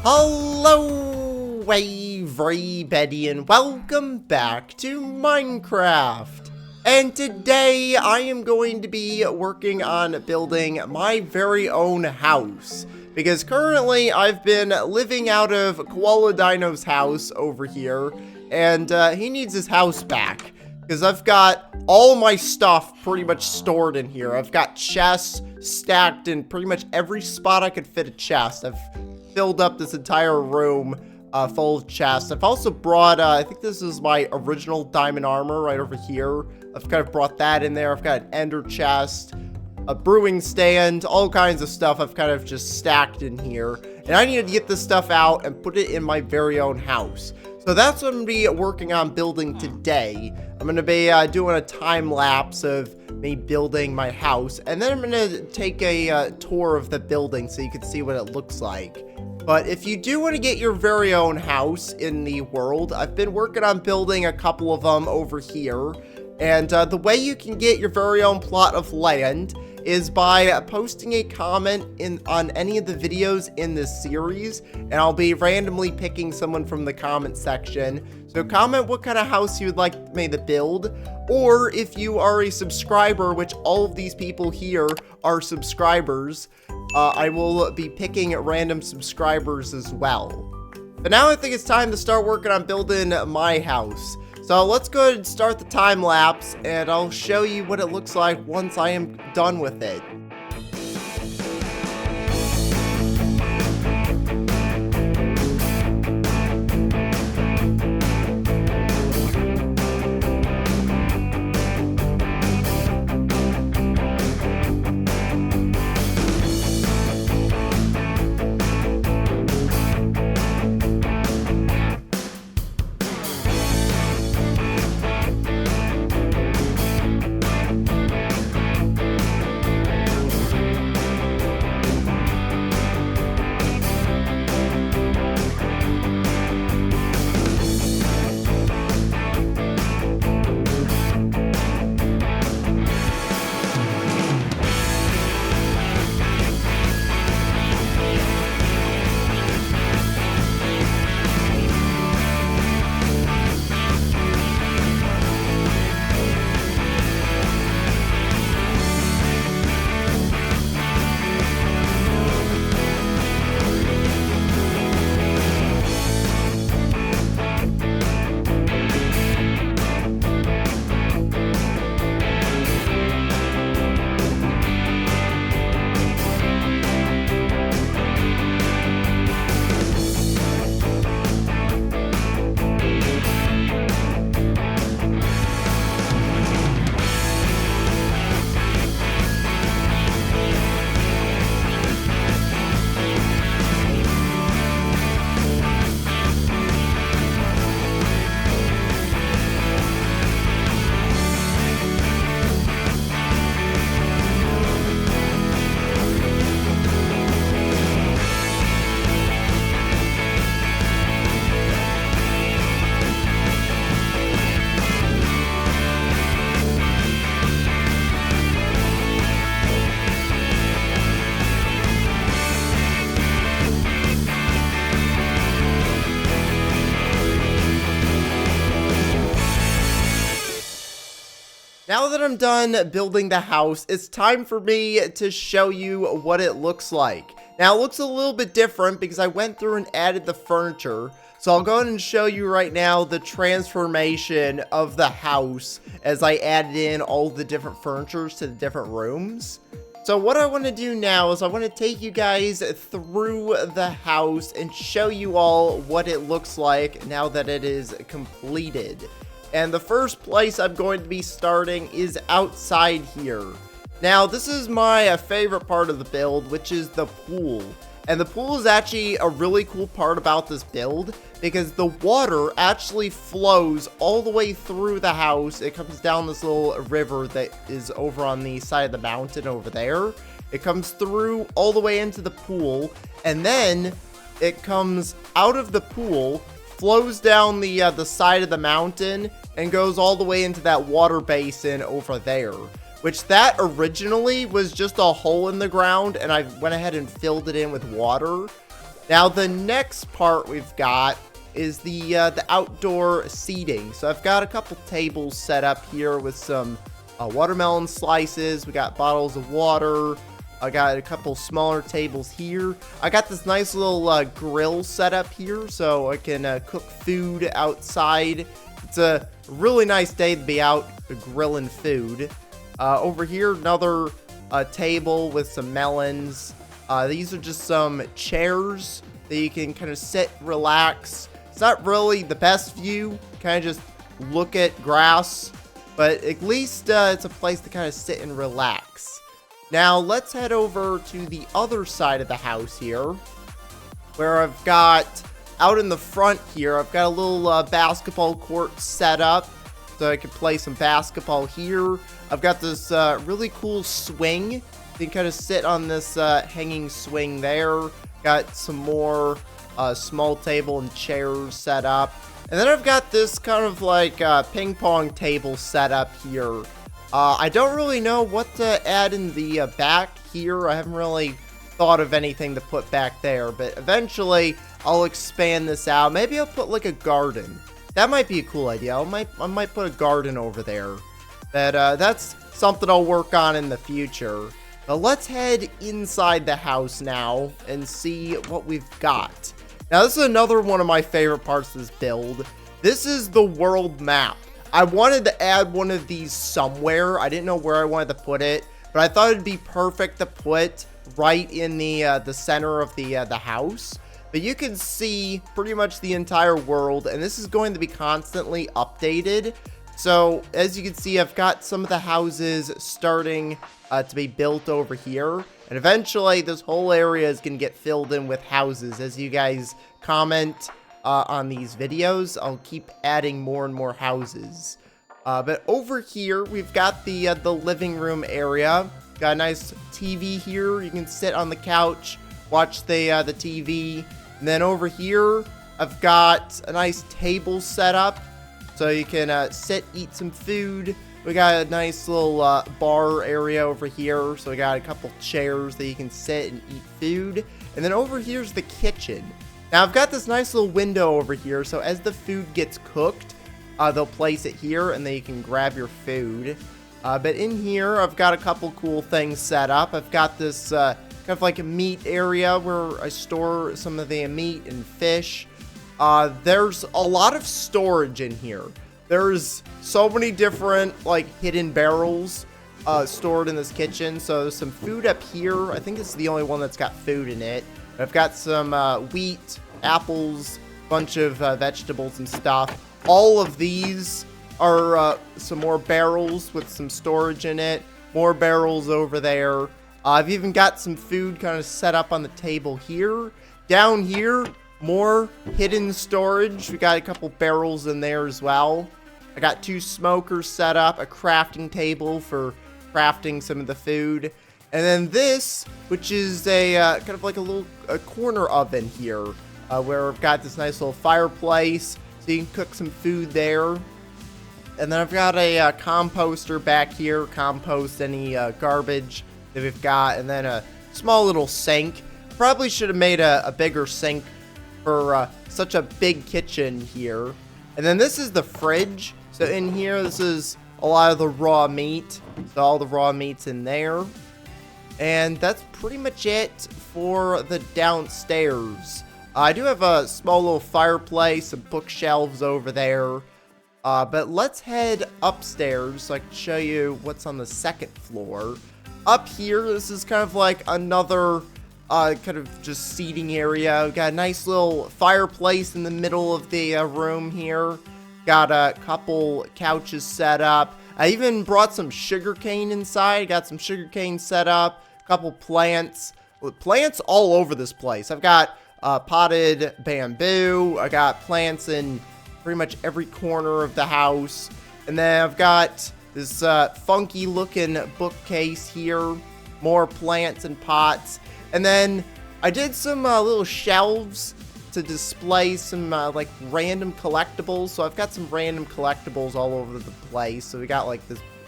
Hello, everybody, and welcome back to Minecraft. And today I am going to be working on building my very own house. Because currently I've been living out of Koala Dino's house over here, and he needs his house back. Because I've got all my stuff pretty much stored in here. I've got chests stacked in pretty much every spot I could fit a chest. I've filled up this entire room full of chests. I've also brought, I think this is my original diamond armor right over here. I've kind of brought that in there. I've got an ender chest, a brewing stand, all kinds of stuff I've kind of just stacked in here. And I needed to get this stuff out and put it in my very own house. So that's what I'm going to be working on building today. I'm going to be doing a time lapse of me building my house. And then I'm going to take a tour of the building so you can see what it looks like. But if you do want to get your very own house in the world, I've been working on building a couple of them over here. And the way you can get your very own plot of land is by posting a comment on any of the videos in this series, and I'll be randomly picking someone from the comment section. So comment what kind of house you would like me to build, or if you are a subscriber, which all of these people here are subscribers, I will be picking random subscribers as well. But now I think it's time to start working on building my house. So let's go ahead and start the time lapse, and I'll show you what it looks like once I am done with it. Now that I'm done building the house, it's time for me to show you what it looks like. Now, it looks a little bit different because I went through and added the furniture. So I'll go ahead and show you right now the transformation of the house as I added in all the different furnitures to the different rooms. So what I want to do now is I want to take you guys through the house and show you all what it looks like now that it is completed. And the first place I'm going to be starting is outside here. Now, this is my favorite part of the build, which is the pool. And the pool is actually a really cool part about this build because the water actually flows all the way through the house. It comes down this little river that is over on the side of the mountain over there. It comes through all the way into the pool, and then it comes out of the pool, flows down the side of the mountain, and goes all the way into that water basin over there. Which that originally was just a hole in the ground, and I went ahead and filled it in with water. Now, the next part we've got is the outdoor seating. So I've got a couple tables set up here with some watermelon slices. We got bottles of water. I got a couple smaller tables here. I got this nice little grill set up here so I can cook food outside. It's a really nice day to be out grilling food. Over here, another table with some melons. These are just some chairs that you can kind of sit, relax. It's not really the best view, kind of just look at grass, but at least it's a place to kind of sit and relax. Now, let's head over to the other side of the house here, where I've got, out in the front here, I've got a little basketball court set up, so I can play some basketball here. I've got this really cool swing. You can kind of sit on this hanging swing there. Got some more small table and chairs set up. And then I've got this kind of like ping pong table set up here. I don't really know what to add in the back here. I haven't really thought of anything to put back there, but eventually I'll expand this out. Maybe I'll put like a garden. That might be a cool idea. I might put a garden over there. That's something I'll work on in the future. But let's head inside the house now and see what we've got. Now, this is another one of my favorite parts of this build. This is the world map. I wanted to add one of these somewhere. I didn't know where I wanted to put it, but I thought it'd be perfect to put right in the center of the house. But you can see pretty much the entire world, and this is going to be constantly updated. So, as you can see, I've got some of the houses starting to be built over here. And eventually, this whole area is going to get filled in with houses. As you guys comment on these videos, I'll keep adding more and more houses. But over here, we've got the living room area. Got a nice TV here. You can sit on the couch, watch the TV. And then over here, I've got a nice table set up. So you can sit, eat some food. We got a nice little bar area over here. So we got a couple chairs that you can sit and eat food. And then over here's the kitchen. Now I've got this nice little window over here. So as the food gets cooked, they'll place it here and then you can grab your food. But in here, I've got a couple cool things set up. I've got this kind of like a meat area where I store some of the meat and fish. There's a lot of storage in here. There's so many different like hidden barrels stored in this kitchen. So there's some food up here. I think this is the only one that's got food in it. I've got some wheat, apples, bunch of vegetables and stuff. All of these are some more barrels with some storage in it. More barrels over there. I've even got some food kind of set up on the table here. Down here, more hidden storage. We got a couple barrels in there as well. I got 2 smokers set up, a crafting table for crafting some of the food. And then this, which is a kind of like a little corner oven here, where I've got this nice little fireplace, so you can cook some food there. And then I've got a composter back here, compost any garbage that we've got, and then a small little sink. Probably should have made a bigger sink for such a big kitchen here. And then this is the fridge. So in here, this is a lot of the raw meat. So all the raw meat's in there. And that's pretty much it for the downstairs. I do have a small little fireplace, some bookshelves over there. But let's head upstairs so I can show you what's on the second floor. Up here, this is kind of like another kind of just seating area. We've got a nice little fireplace in the middle of the room here. Got a couple couches set up. I even brought some sugarcane inside. Got some sugarcane set up. A couple plants. Plants all over this place. I've got potted bamboo. I got plants in pretty much every corner of the house. And then I've got this funky looking bookcase here. More plants and pots. And then I did some little shelves to display some like random collectibles. So I've got some random collectibles all over the place. So we got like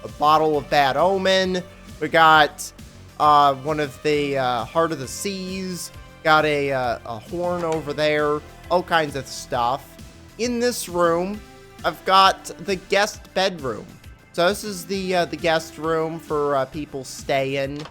a bottle of Bad Omen. We got one of the Heart of the Seas. Got a horn over there. All kinds of stuff. In this room, I've got the guest bedroom. So this is the guest room for people staying.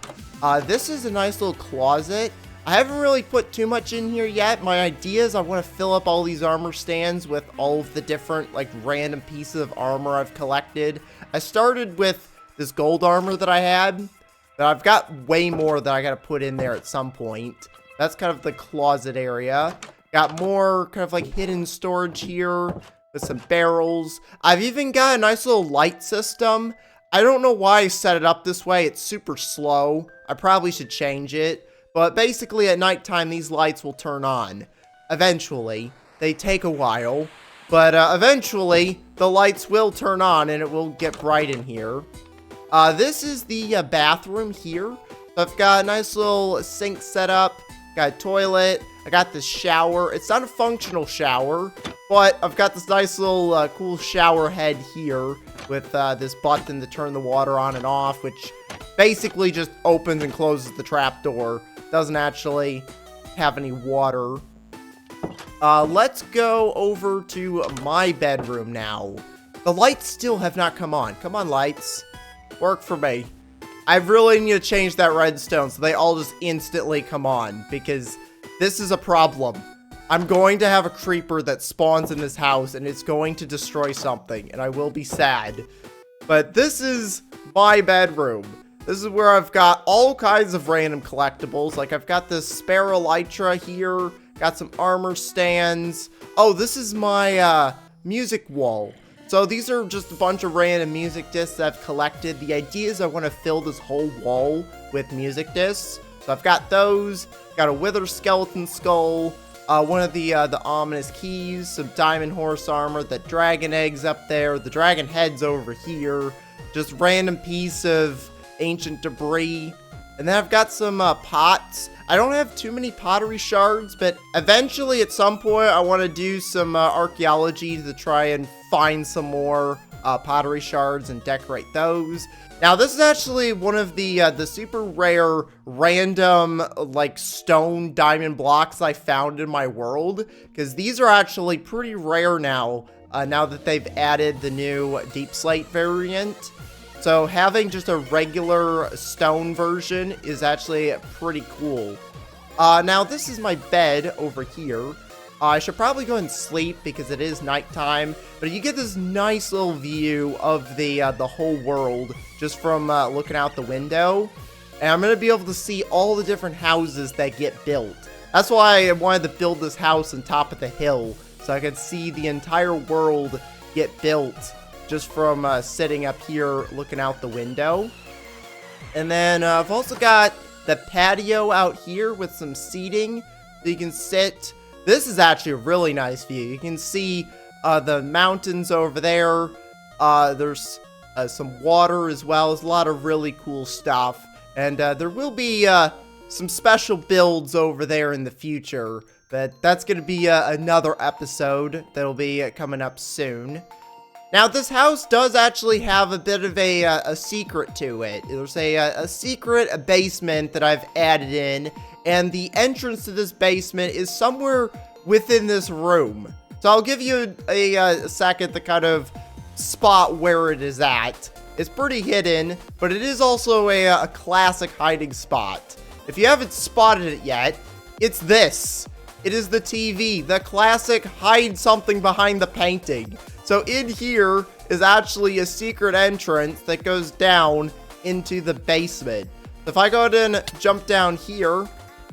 This is a nice little closet. I haven't really put too much in here yet. My idea is I want to fill up all these armor stands with all of the different, like, random pieces of armor I've collected. I started with this gold armor that I had, but I've got way more that I got to put in there at some point. That's kind of the closet area. Got more kind of, like, hidden storage here with some barrels. I've even got a nice little light system. I don't know why I set it up this way. It's super slow. I probably should change it. But basically, at nighttime, these lights will turn on. Eventually. They take a while. But eventually, the lights will turn on and it will get bright in here. This is the bathroom here. So I've got a nice little sink set up. Got a toilet. I got this shower. It's not a functional shower, but I've got this nice little cool shower head here with this button to turn the water on and off, which basically just opens and closes the trapdoor. Doesn't actually have any water. Let's go over to my bedroom now. The lights still have not come on. Come on, lights. Work for me. I really need to change that redstone so they all just instantly come on, because this is a problem. I'm going to have a creeper that spawns in this house and it's going to destroy something, and I will be sad. But this is my bedroom. This is where I've got all kinds of random collectibles. Like, I've got this spare elytra here. Got some armor stands. Oh, this is my music wall. So these are just a bunch of random music discs that I've collected. The idea is I want to fill this whole wall with music discs. So I've got those. Got a wither skeleton skull. One of the ominous keys. Some diamond horse armor. The dragon eggs up there. The dragon heads over here. Just random piece of ancient debris. And then I've got some pots. I don't have too many pottery shards, but eventually at some point I want to do some archaeology to try and find some more pottery shards and decorate those. Now this is actually one of the super rare random like stone diamond blocks I found in my world, because these are actually pretty rare now that they've added the new deep slate variant. So having just a regular stone version is actually pretty cool. Now this is my bed over here. I should probably go and sleep because it is nighttime, but you get this nice little view of the whole world just from looking out the window. And I'm going to be able to see all the different houses that get built. That's why I wanted to build this house on top of the hill, so I could see the entire world get built just from sitting up here looking out the window. And then I've also got the patio out here with some seating so you can sit. This is actually a really nice view. You can see the mountains over there. There's some water as well. There's a lot of really cool stuff. And there will be some special builds over there in the future, but that's going to be another episode that'll be coming up soon. Now, this house does actually have a bit of a secret to it. There's a secret basement that I've added in, and the entrance to this basement is somewhere within this room. So I'll give you a second to kind of spot where it is at. It's pretty hidden, but it is also a classic hiding spot. If you haven't spotted it yet, it's this. It is the TV, the classic hide something behind the painting. So in here is actually a secret entrance that goes down into the basement. If I go ahead and jump down here,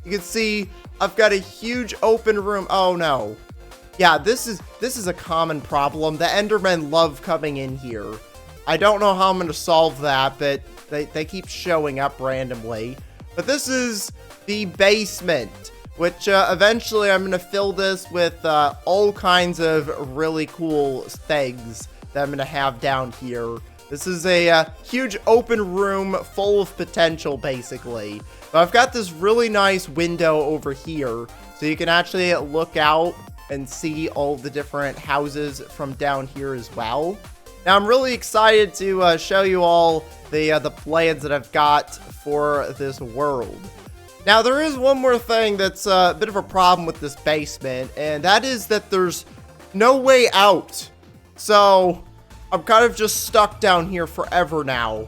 you can see I've got a huge open room. Oh no. Yeah, this is a common problem. The Endermen love coming in here. I don't know how I'm going to solve that, but they keep showing up randomly. But this is the basement, which eventually I'm going to fill this with all kinds of really cool things that I'm going to have down here. This is a huge open room full of potential, basically. But I've got this really nice window over here, so you can actually look out and see all the different houses from down here as well. Now, I'm really excited to show you all the plans that I've got for this world. Now, there is one more thing that's a bit of a problem with this basement, and that is that there's no way out. So, I'm kind of just stuck down here forever now.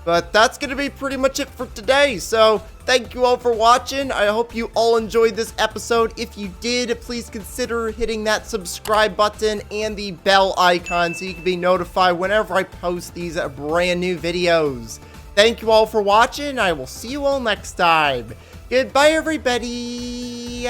But that's going to be pretty much it for today. So, thank you all for watching. I hope you all enjoyed this episode. If you did, please consider hitting that subscribe button and the bell icon so you can be notified whenever I post these brand new videos. Thank you all for watching. I will see you all next time. Goodbye, everybody.